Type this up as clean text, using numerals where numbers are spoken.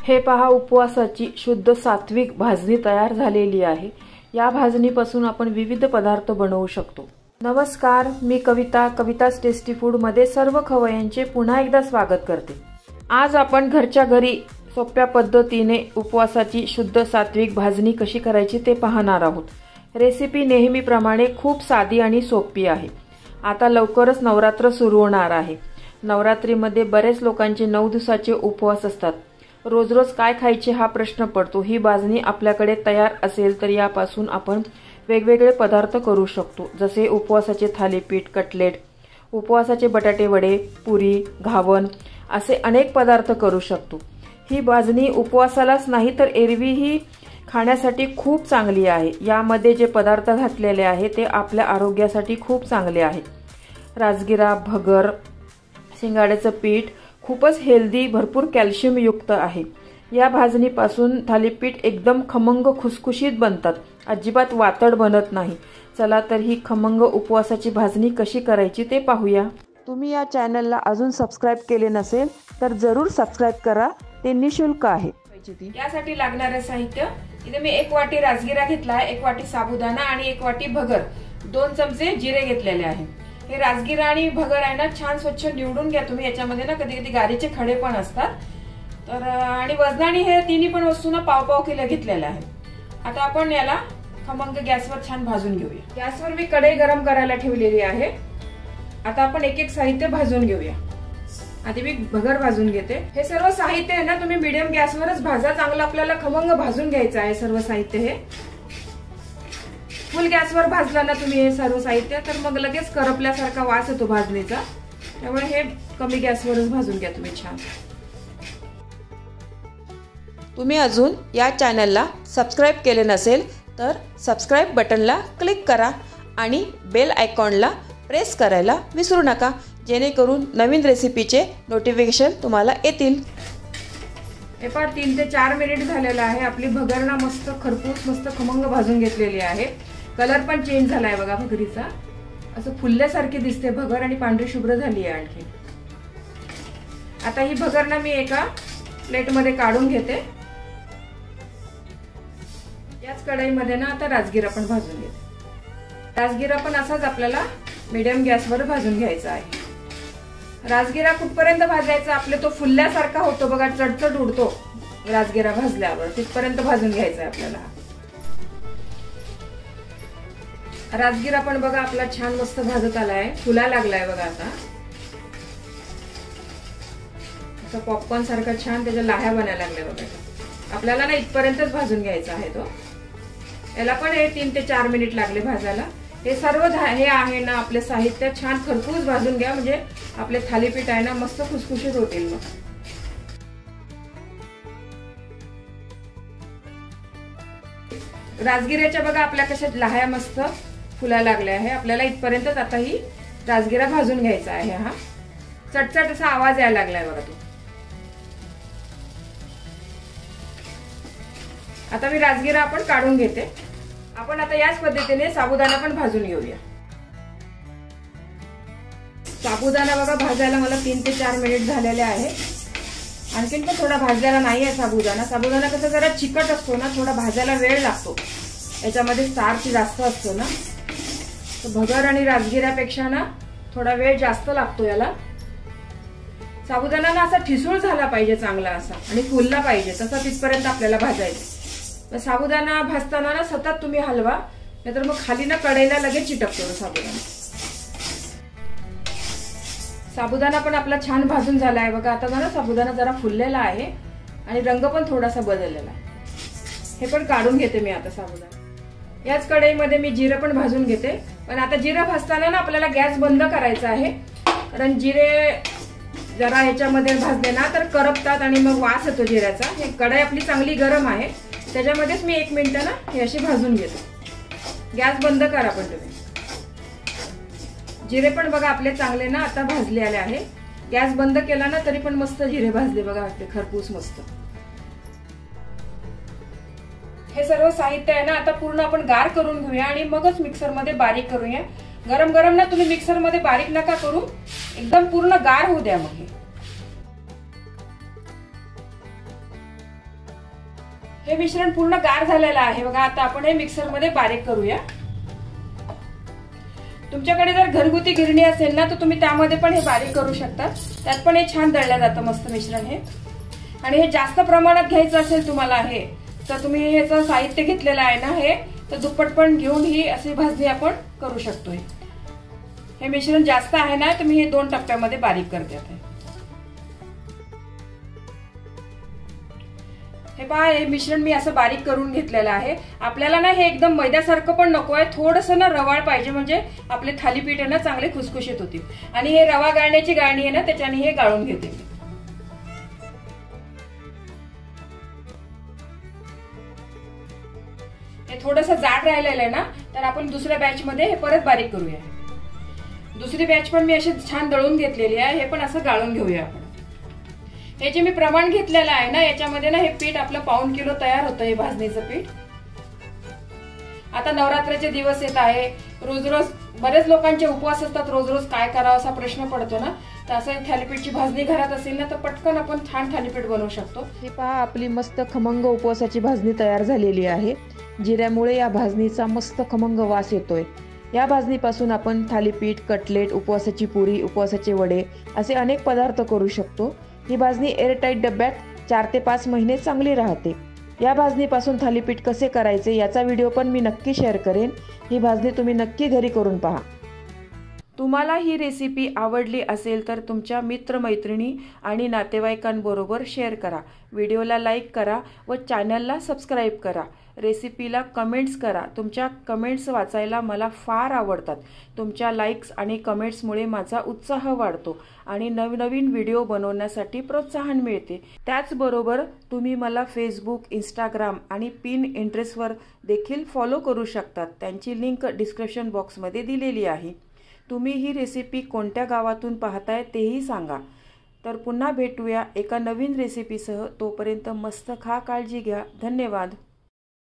हे पहा, उपवासाची शुद्ध सात्विक भाजणी तयार झालेली आहे। या भाजणीपासून आपण विविध पदार्थ बनवू शकतो। नमस्कार, मी कविता's टेस्टी फूड मध्ये सर्व खवय्यांचे पुन्हा एकदा स्वागत करते। आज आपण घरच्या घरी सोप्या पद्धतीने उपवासाची शुद्ध सात्विक भाजणी कशी करायची ते पाहणार आहोत। रेसिपी नेहमीप्रमाणे खूप साधी आणि सोपी आहे। आता लवकरच नवरात्र सुरू होणार आहे। नवरात्रीमध्ये बरेच लोकांचे 9 दिवसाचे उपवास असतात। रोज रोज काय खायचे हा प्रश्न पडतो। ही भाजणी आपल्याकडे तयार असेल तर यापासून आपण वेगवेगळे पदार्थ करू शकतो, जसे उपवासाचे थालीपीठ, कटलेट, उपवासाचे बटाटे वडे, पुरी, घावन असे अनेक पदार्थ करू शकतो। ही भाजणी उपवासालाच नाही तर एरवीही खाण्यासाठी खूप चांगली आहे। यामध्ये जे पदार्थ घातलेले आहे ते आपल्या आरोग्यासाठी खूप चांगले आहेत। राजगिरा, भगर, शिंगाड्याचं पीठ खूपच हेल्दी, भरपूर कॅल्शियम युक्त आहे। या भाजणीपासून थालीपीठ एकदम खमंग खुसखुशीत बनतात, अजिबात वातड बनत नाही। चला तर ही खमंग उपवासाची भाजणी कशी करायची ते पाहूया। तुम्ही या चॅनलला अजून सबस्क्राइब केले नसेल तर जरूर सबस्क्राइब करा, ते निशुल्क आहे। यासाठी लागणारे साहित्य, इथे मी 1 वाटी राजगिरा घेतला आहे, 1 वाटी साबुदाणा आणि 1 वाटी भगर, 2 चमचे जिरे घेतलेले आहे। हे राजगिरा आणि भगर आहे ना, छान स्वच्छ निवडून घ्या तुम्ही। याच्यामध्ये ना कधी कधी गारीचे खडे पण असतात, तर आणि वजनाने हे तिन्ही पण वस्तू ना पाव किलो घेतलेल्या आहे। आता आपण याला खमंग गॅसवर छान भाजून घेऊया। गॅसवर मी कढई गरम करायला ठेवलेली आहे। आता आपण एक एक साहित्य भाजून घेऊया। आधी मी भगर भाजून घेते। हे सर्व साहित्य आहे ना तुम्ही मीडियम गॅसवरच भाजा, चांगलं आपल्याला खमंग भाजून घ्यायचं आहे सर्व साहित्य। हे फुल गॅसवर भाजला ना तुम्ही हे सर्व साहित्य तर मग लगेच करपल्यासारखा वास येतो भाजणीचा, त्यामुळे हे कमी गॅसवरच भाजून घ्या तुम्ही छान। तुम्ही अजून या चॅनलला सबस्क्राइब केले नसेल तर सबस्क्राइब बटनला क्लिक करा आणि बेल आयकॉनला प्रेस करायला विसरू नका, जेणेकरून नवीन रेसिपीचे नोटिफिकेशन तुम्हाला येतील। हे पण 3 ते 4 मिनिट झालेला आहे। आपली भगर ना मस्त खरपूस मस्त खमंग भाजून घेतलेली आहे। कलर पण चेंज झालाय बघा भगरीचा, असं फुलल्यासारखी दिसते भगर आणि पांढरी शुभ्र झाली आहे आणखी। आता ही भगर ना मी एका प्लेटमध्ये काढून घेते। याच कढईमध्ये ना आता राजगिरा पण भाजून घेते। राजगिरा पण असाच आपल्याला मीडियम गॅसवर भाजून घ्यायचा आहे। राजगिरा कुठपर्यंत भाजायचा, आपले तो फुलल्यासारखा होतो बघा, चटचट उडतो राजगिरा भाजल्यावर, तिथपर्यंत भाजून घ्यायचा आहे आपल्याला। राजगिरा पण बघा आपला छान मस्त भाजत आलाय, फुला लागलाय बघा। आता असं पॉपकॉर्न सारखा छान त्याच्या लाह्या बनायला लागल्या बघा। आपल्याला ना इथपर्यंतच भाजून घ्यायचा आहे तो। याला पण हे 3 ते 4 मिनिट लागले भाजायला। हे सर्व हे आहे ना आपले साहित्य छान खरपूस भाजून घ्या, म्हणजे आपले थालीपीठ आहे ना मस्त खुसखुशीत होतील। मग राजगिऱ्याच्या बघा आपल्या कशा लाह्या मस्त फुलायला लागल्या आहे। आपल्याला इथपर्यंतच आता ही राजगिरा भाजून घ्यायचा आहे। हा चटचट असा आवाज यायला लागलाय बघा तो। आता मी राजगिरा आपण काढून घेते। आपण आता याच पद्धतीने साबुदाणा पण भाजून घेऊया। साबुदाणा बघा भाजायला मला 3 ते 4 मिनिट झालेले आहे। आणखीन पण थोडा भाजलेला नाही आहे साबुदाणा। साबुदाणा कसं जरा चिकट असतो ना, थोडा भाजायला वेळ लागतो, याच्यामध्ये स्टार्च जास्त असतो ना, तर भगर आणि राजगिऱ्यापेक्षा ना थोडा वेळ जास्त लागतो याला। साबुदाणा ना असा ठिसूळ झाला पाहिजे चांगला असा आणि फुलला पाहिजे, तसा तिथपर्यंत आपल्याला भाजायचं। साबुदाणा भाजताना ना सतत तुम्ही हलवा, नाहीतर मग खाली ना कढईला लगेच चिटकतो साबुदाणा। साबुदाणा पण आपला छान भाजून झाला आहे बघा। आता ना साबुदाणा जरा फुललेला आहे आणि रंग पण थोडासा बदललेला आहे। हे पण काढून घेते मी आता साबुदाणा। याच कढईमध्ये मी जिरे पण भाजून घेते, पण आता जिरे भाजताना ना आपल्याला गॅस बंद करायचा आहे, कारण जिरे जरा ह्याच्यामध्ये भाजले ना तर करपतात आणि मग वास येतो जिऱ्याचा। हे कढई आपली चांगली गरम आहे, त्याच्यामध्येच मी 1 मिनिट ना हे असे भाजून घेते। गॅस बंद करा पण तुम्ही। जिरे पण बघा आपले चांगले ना आता भाजले आले आहे। गॅस बंद केला ना तरी पण मस्त जिरे भाजले बघा, आपले खरपूस मस्त। हे सर्व साहित्य आहे ना आता पूर्ण आपण गार करून घेऊया आणि मगच मिक्सर मध्ये बारीक करूया। गरम गरम ना तुम्ही मिक्सर मध्ये बारीक नका करू, एकदम पूर्ण गार होऊ द्या। मग हे मिश्रण पूर्ण गार झालेलं आहे बघा। आता आपण हे मिक्सर मध्ये बारीक करूया। तुमच्याकडे जर घरगुती गिरणी असेल ना तर तुम्ही त्यामध्ये पण हे बारीक करू शकता, त्यात पण हे छान दळलं जातं मस्त मिश्रण हे। आणि हे जास्त प्रमाणात घ्यायचं असेल तुम्हाला हे तर तुम्ही ह्याचं साहित्य घेतलेलं आहे ना हे तर दुप्पट पण घेऊन ही अशी भाजणी आपण करू शकतो। हे मिश्रण जास्त आहे ना तर मी हे 2 टप्प्यामध्ये बारीक करते आता। हे पहा हे मिश्रण मी असं बारीक करून घेतलेलं आहे। आपल्याला ना हे एकदम मैद्यासारखं पण नको आहे, थोडंसं ना रवाळ पाहिजे म्हणजे आपले थालीपीठ आहे ना चांगले खुसखुशीत होतील। आणि हे रवा गाळण्याची गाळणी आहे ना त्याच्याने हे गाळून घेते मी। हे थोडंसं जाड राहिलेलं आहे ना तर आपण दुसऱ्या बॅच मध्ये हे परत बारीक करूया। दुसरी बॅच पण मी अशी छान दळून घेतलेली आहे, हे पण असं गाळून घेऊया आपण। हे जे मी प्रमाण घेतलेलं आहे ना याच्यामध्ये ना हे पीठ आपलं 1.5 किलो तयार होतं हे भाजणीचं पीठ। आता नवरात्राचे दिवस येत आहे, रोज रोज बरेच लोकांचे उपवास असतात, रोज रोज काय करावं असा प्रश्न पडतो ना, तर असं थालीपीठची भाजणी घरात असेल ना तर पटकन आपण छान थालीपीठ बनवू शकतो। हे पहा आपली मस्त खमंग उपवासाची भाजणी तयार झालेली आहे। जिऱ्यामुळे या भाजणीचा मस्त खमंग वास येतोय। या भाजणीपासून आपण थालीपीठ, कटलेट, उपवासाची पुरी, उपवासाचे वडे असे अनेक पदार्थ करू शकतो। ही भाजणी एअरटाईट डब्यात 4 ते 5 महिने चांगली राहते। या भाजणीपासून थालीपीठ कसे करायचे याचा व्हिडिओ पण मी नक्की शेअर करेन। ही भाजणी तुम्ही नक्की घरी करून पहा। तुम्हाला ही रेसिपी आवडली असेल तर तुमच्या मित्रमैत्रिणी आणि नातेवाईकांबरोबर शेअर करा, व्हिडिओला लाईक करा व चॅनलला सबस्क्राईब करा। रेसिपीला कमेंट्स करा, तुमच्या कमेंट्स वाचायला मला फार आवडतात। तुमच्या लाईक्स आणि कमेंट्समुळे माझा उत्साह वाढतो आणि नवनवीन व्हिडिओ बनवण्यासाठी प्रोत्साहन मिळते। त्याचबरोबर तुम्ही मला फेसबुक, इंस्टाग्राम आणि पिनट्रेस्टवर देखील फॉलो करू शकतात, त्यांची लिंक डिस्क्रिप्शन बॉक्समध्ये दिलेली आहे। तुम्ही ही रेसिपी कोणत्या गावातून पाहताय तेही सांगा। तर पुन्हा भेटूया एका नवीन रेसिपीसह, तोपर्यंत मस्त खा, काळजी घ्या, धन्यवाद।